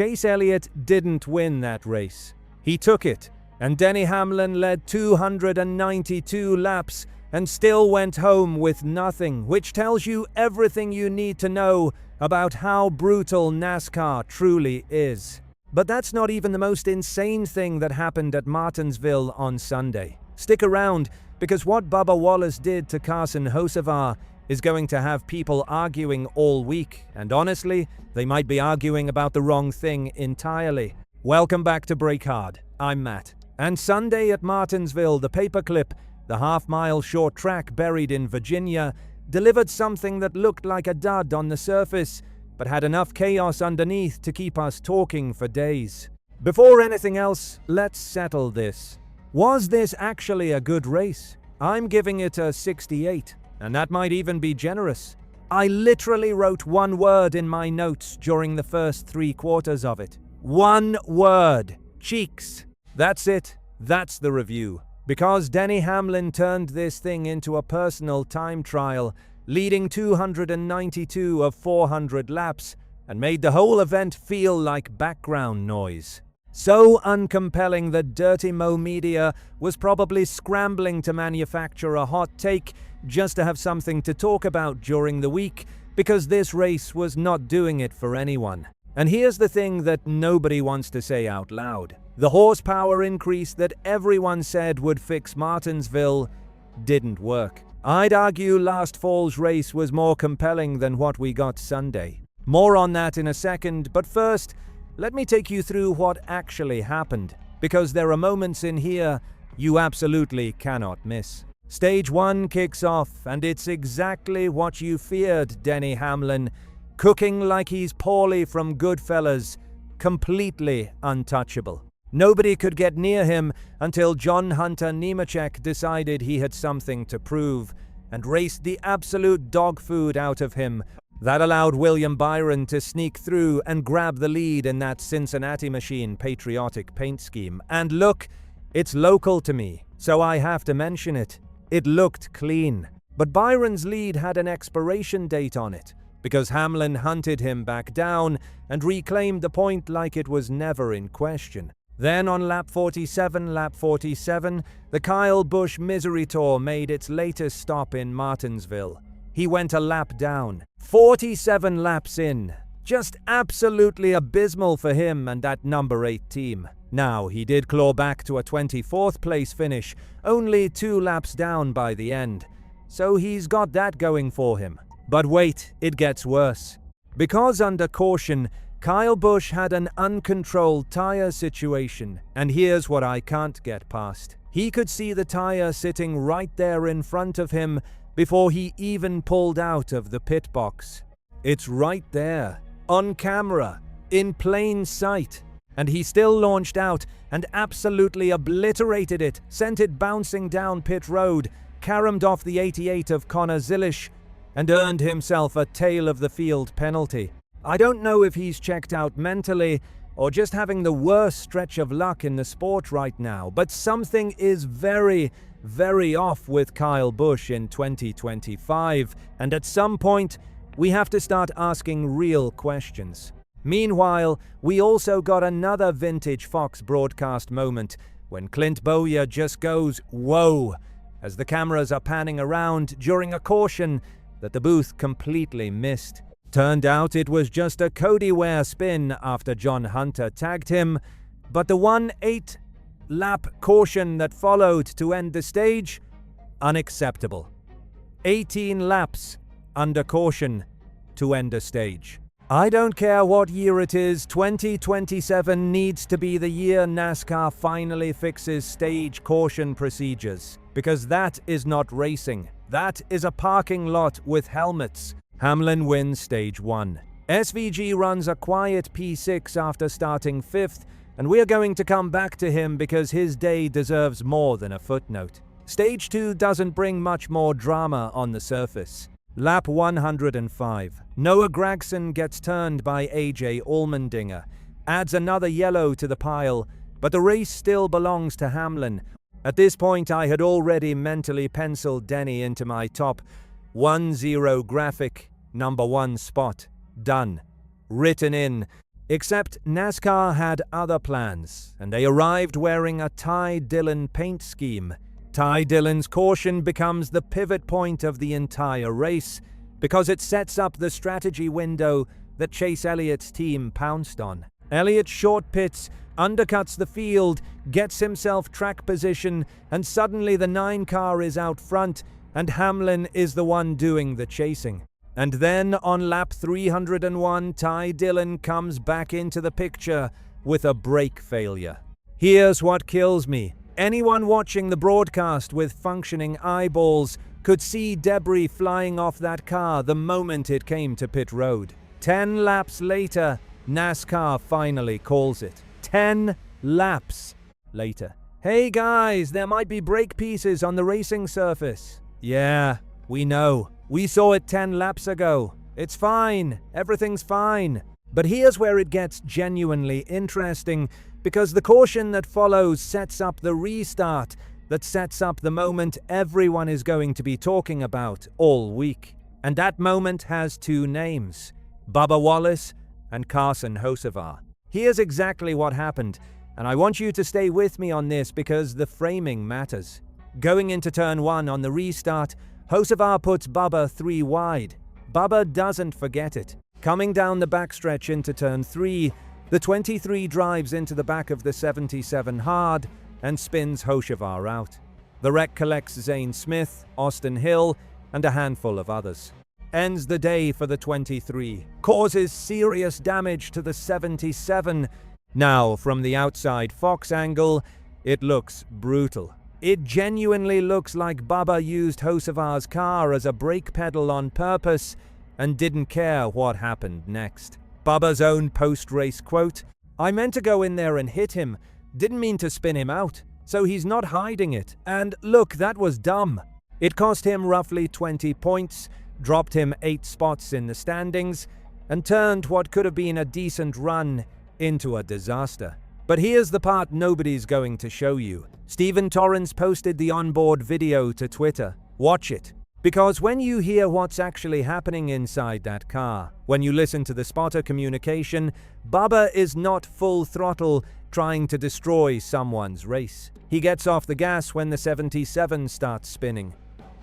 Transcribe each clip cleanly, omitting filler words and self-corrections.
Chase Elliott didn't win that race. He took it, and Denny Hamlin led 292 laps and still went home with nothing, which tells you everything you need to know about how brutal NASCAR truly is. But that's not even the most insane thing that happened at Martinsville on Sunday. Stick around, because what Bubba Wallace did to Carson Hocevar is going to have people arguing all week, and honestly, they might be arguing about the wrong thing entirely. Welcome back to Break Hard. I'm Matt. And Sunday at Martinsville, the paperclip, the half-mile short track buried in Virginia, delivered something that looked like a dud on the surface, but had enough chaos underneath to keep us talking for days. Before anything else, let's settle this. Was this actually a good race? I'm giving it a 68, and that might even be generous. I literally wrote one word in my notes during the first 3 quarters of it. One word. Cheeks. That's it. That's the review. Because Denny Hamlin turned this thing into a personal time trial, leading 292 of 400 laps, and made the whole event feel like background noise. So uncompelling that Dirty Mo Media was probably scrambling to manufacture a hot take just to have something to talk about during the week, because this race was not doing it for anyone. And here's the thing that nobody wants to say out loud. The horsepower increase that everyone said would fix Martinsville didn't work. I'd argue last fall's race was more compelling than what we got Sunday. More on that in a second, but first, let me take you through what actually happened, because there are moments in here you absolutely cannot miss. Stage 1 kicks off, and it's exactly what you feared, Denny Hamlin, cooking like he's Paulie from Goodfellas, completely untouchable. Nobody could get near him until John Hunter Nemechek decided he had something to prove and raced the absolute dog food out of him. That allowed William Byron to sneak through and grab the lead in that Cincinnati Machine patriotic paint scheme. And look, it's local to me, so I have to mention it. It looked clean. But Byron's lead had an expiration date on it, because Hamlin hunted him back down and reclaimed the point like it was never in question. Then on lap 47, the Kyle Busch Misery Tour made its latest stop in Martinsville. He went a lap down, 47 laps in. Just absolutely abysmal for him and that number 8 team. Now, he did claw back to a 24th place finish, only 2 laps down by the end. So he's got that going for him. But wait, it gets worse. Because under caution, Kyle Busch had an uncontrolled tire situation, and here's what I can't get past. He could see the tire sitting right there in front of him before he even pulled out of the pit box. It's right there, on camera, in plain sight. And he still launched out and absolutely obliterated it, sent it bouncing down pit road, caromed off the 88 of Connor Zilisch, and earned himself a tail of the field penalty. I don't know if he's checked out mentally or just having the worst stretch of luck in the sport right now, but something is very, very off with Kyle Busch in 2025, and at some point, we have to start asking real questions. Meanwhile, we also got another vintage Fox broadcast moment when Clint Bowyer just goes, "Whoa," as the cameras are panning around during a caution that the booth completely missed. Turned out it was just a Cody Ware spin after John Hunter tagged him, but the 1-8 lap caution that followed to end the stage, unacceptable. 18 laps under caution to end a stage. I don't care what year it is, 2027 needs to be the year NASCAR finally fixes stage caution procedures, because that is not racing. That is a parking lot with helmets. Hamlin wins stage 1. SVG runs a quiet P6 after starting 5th, and we're going to come back to him because his day deserves more than a footnote. Stage 2 doesn't bring much more drama on the surface. Lap 105. Noah Gragson gets turned by AJ Allmendinger, adds another yellow to the pile, but the race still belongs to Hamlin. At this point, I had already mentally penciled Denny into my top 1-0 graphic, number 1 spot. Done. Written in. Except NASCAR had other plans, and they arrived wearing a Ty Dillon paint scheme. Ty Dillon's caution becomes the pivot point of the entire race, because it sets up the strategy window that Chase Elliott's team pounced on. Elliott short pits, undercuts the field, gets himself track position, and suddenly the 9 car is out front, and Hamlin is the one doing the chasing. And then on lap 301, Ty Dillon comes back into the picture with a brake failure. Here's what kills me. Anyone watching the broadcast with functioning eyeballs could see debris flying off that car the moment it came to pit road. 10 laps later, NASCAR finally calls it. 10 laps later. Hey guys, there might be brake pieces on the racing surface. Yeah, we know. We saw it 10 laps ago. It's fine. Everything's fine. But here's where it gets genuinely interesting, because the caution that follows sets up the restart that sets up the moment everyone is going to be talking about all week. And that moment has 2 names: Bubba Wallace and Carson Hocevar. Here's exactly what happened, and I want you to stay with me on this because the framing matters. Going into turn 1 on the restart, Hocevar puts Bubba 3 wide. Bubba doesn't forget it. Coming down the backstretch into turn 3, the 23 drives into the back of the 77 hard and spins Hocevar out. The wreck collects Zane Smith, Austin Hill, and a handful of others. Ends the day for the 23. Causes serious damage to the 77. Now, from the outside Fox angle, it looks brutal. It genuinely looks like Bubba used Hocevar's car as a brake pedal on purpose and didn't care what happened next. Bubba's own post-race quote, "I meant to go in there and hit him, didn't mean to spin him out, so he's not hiding it. And look, that was dumb." It cost him roughly 20 points, dropped him 8 spots in the standings, and turned what could have been a decent run into a disaster. But here's the part nobody's going to show you. Stephen Torrance posted the onboard video to Twitter. Watch it. Because when you hear what's actually happening inside that car, when you listen to the spotter communication, Bubba is not full throttle trying to destroy someone's race. He gets off the gas when the 77 starts spinning.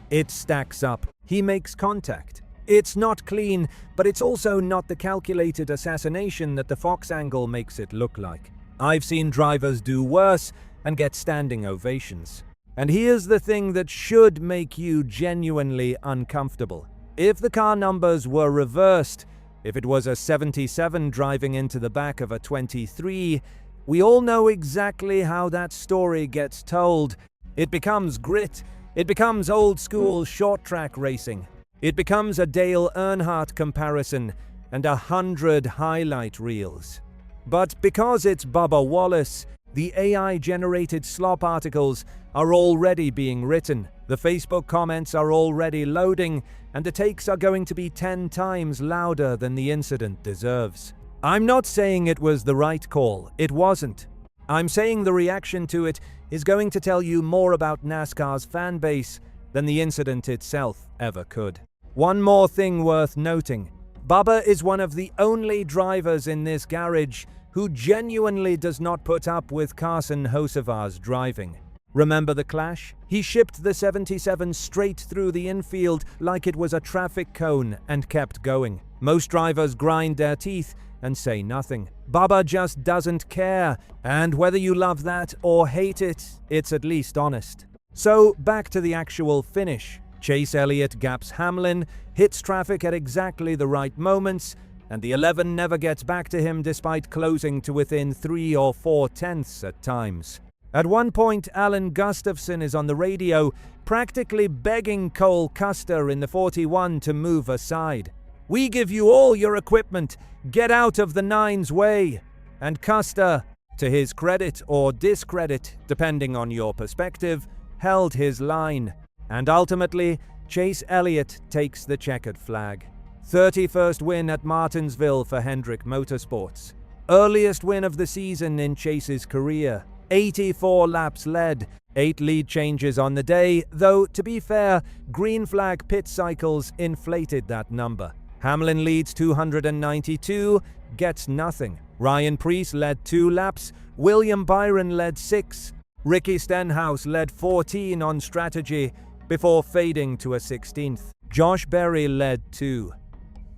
It stacks up. He makes contact. It's not clean, but it's also not the calculated assassination that the Fox angle makes it look like. I've seen drivers do worse and get standing ovations. And here's the thing that should make you genuinely uncomfortable. If the car numbers were reversed, if it was a 77 driving into the back of a 23, we all know exactly how that story gets told. It becomes grit. It becomes old school short track racing. It becomes a Dale Earnhardt comparison and 100 highlight reels. But because it's Bubba Wallace, the AI-generated slop articles are already being written, the Facebook comments are already loading, and the takes are going to be 10 times louder than the incident deserves. I'm not saying it was the right call. It wasn't. I'm saying the reaction to it is going to tell you more about NASCAR's fan base than the incident itself ever could. One more thing worth noting. Bubba is one of the only drivers in this garage who genuinely does not put up with Carson Hocevar's driving. Remember the clash? He shipped the 77 straight through the infield like it was a traffic cone and kept going. Most drivers grind their teeth and say nothing. Bubba just doesn't care, and whether you love that or hate it, it's at least honest. So back to the actual finish. Chase Elliott gaps Hamlin, hits traffic at exactly the right moments, and the 11 never gets back to him despite closing to within 3 or 4 tenths at times. At one point, Alan Gustafson is on the radio, practically begging Cole Custer in the 41 to move aside. "We give you all your equipment, get out of the 9's way." And Custer, to his credit or discredit, depending on your perspective, held his line. And ultimately, Chase Elliott takes the checkered flag. 31st win at Martinsville for Hendrick Motorsports. Earliest win of the season in Chase's career. 84 laps led, 8 lead changes on the day, though, to be fair, green flag pit cycles inflated that number. Hamlin leads 292, gets nothing. Ryan Preece led 2 laps, William Byron led 6, Ricky Stenhouse led 14 on strategy before fading to a 16th. Josh Berry led 2.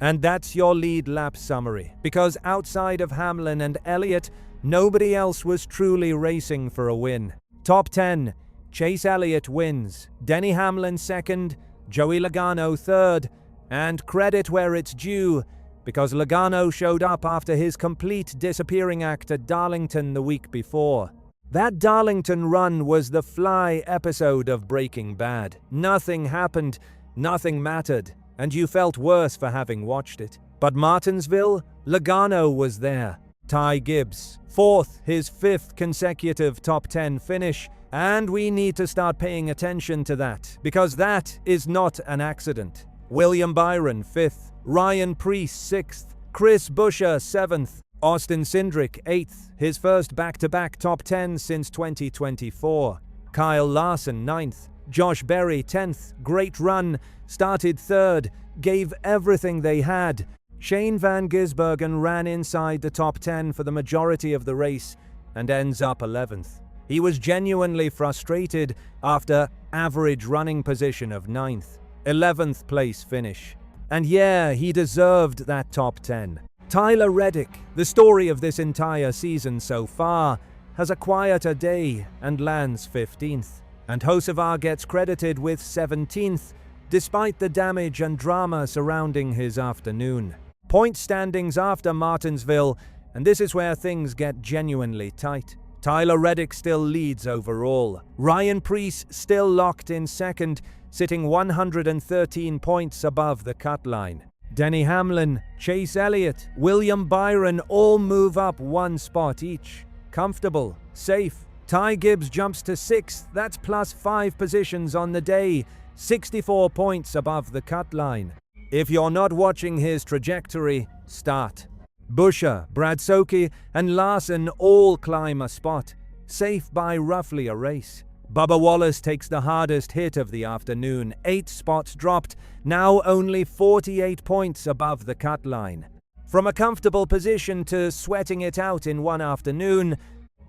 And that's your lead lap summary, because outside of Hamlin and Elliott, nobody else was truly racing for a win. Top 10, Chase Elliott wins, Denny Hamlin 2nd, Joey Logano 3rd, and credit where it's due, because Logano showed up after his complete disappearing act at Darlington the week before. That Darlington run was the Fly episode of Breaking Bad. Nothing happened, nothing mattered, and you felt worse for having watched it. But Martinsville, Logano was there. Ty Gibbs, 4th, his 5th consecutive top 10 finish, and we need to start paying attention to that, because that is not an accident. William Byron, 5th, Ryan Preece, 6th, Chris Buescher, 7th, Austin Cindric, 8th, his first back-to-back top 10 since 2024. Kyle Larson, 9th, Josh Berry, 10th, great run, started 3rd, gave everything they had. Shane Van Gisbergen ran inside the top 10 for the majority of the race and ends up 11th. He was genuinely frustrated after average running position of 9th, 11th place finish. And yeah, he deserved that top 10. Tyler Reddick, the story of this entire season so far, has a quieter day and lands 15th. And Hocevar gets credited with 17th, despite the damage and drama surrounding his afternoon. Point standings after Martinsville, and this is where things get genuinely tight. Tyler Reddick still leads overall. Ryan Preece still locked in 2nd, sitting 113 points above the cut line. Denny Hamlin, Chase Elliott, William Byron all move up 1 spot each. Comfortable, safe. Ty Gibbs jumps to 6th, that's plus 5 positions on the day, 64 points above the cut line. If you're not watching his trajectory, start. Buescher, Bradshaw, and Larson all climb a spot, safe by roughly a race. Bubba Wallace takes the hardest hit of the afternoon, 8 spots dropped, now only 48 points above the cut line. From a comfortable position to sweating it out in one afternoon,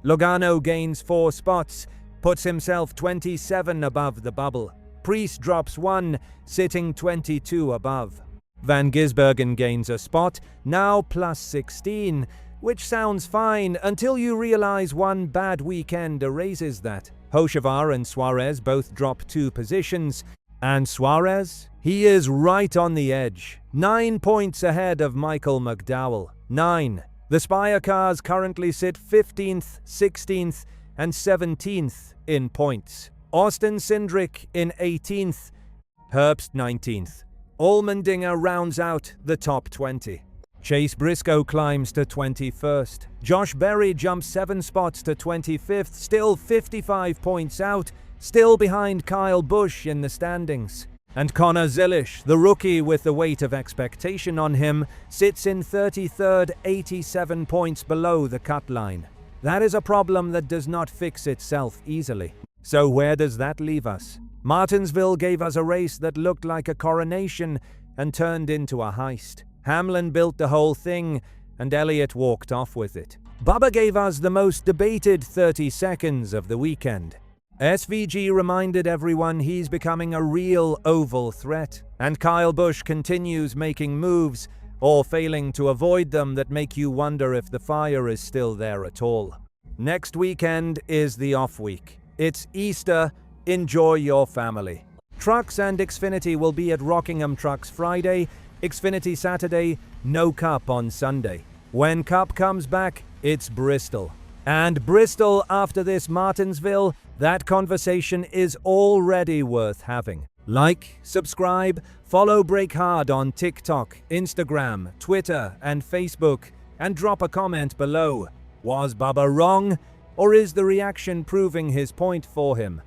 Logano gains 4 spots, puts himself 27 above the bubble. Preece drops 1, sitting 22 above. Van Gisbergen gains a spot, now plus 16, which sounds fine until you realize one bad weekend erases that. Hocevar and Suarez both drop 2 positions, and Suarez? He is right on the edge, 9 points ahead of Michael McDowell. 9. The Spire cars currently sit 15th, 16th, and 17th in points. Austin Cindric in 18th, Herbst 19th. Allmendinger rounds out the top 20. Chase Briscoe climbs to 21st. Josh Berry jumps 7 spots to 25th, still 55 points out, still behind Kyle Busch in the standings. And Connor Zilisch, the rookie with the weight of expectation on him, sits in 33rd, 87 points below the cut line. That is a problem that does not fix itself easily. So where does that leave us? Martinsville gave us a race that looked like a coronation and turned into a heist. Hamlin built the whole thing, and Elliott walked off with it. Bubba gave us the most debated 30 seconds of the weekend. SVG reminded everyone he's becoming a real oval threat, and Kyle Busch continues making moves, or failing to avoid them, that make you wonder if the fire is still there at all. Next weekend is the off week. It's Easter. Enjoy your family. Trucks and Xfinity will be at Rockingham Trucks Friday, Xfinity Saturday, no Cup on Sunday. When Cup comes back, it's Bristol. And Bristol after this Martinsville, that conversation is already worth having. Like, subscribe, follow Break Hard on TikTok, Instagram, Twitter, and Facebook, and drop a comment below. Was Bubba wrong? Or is the reaction proving his point for him?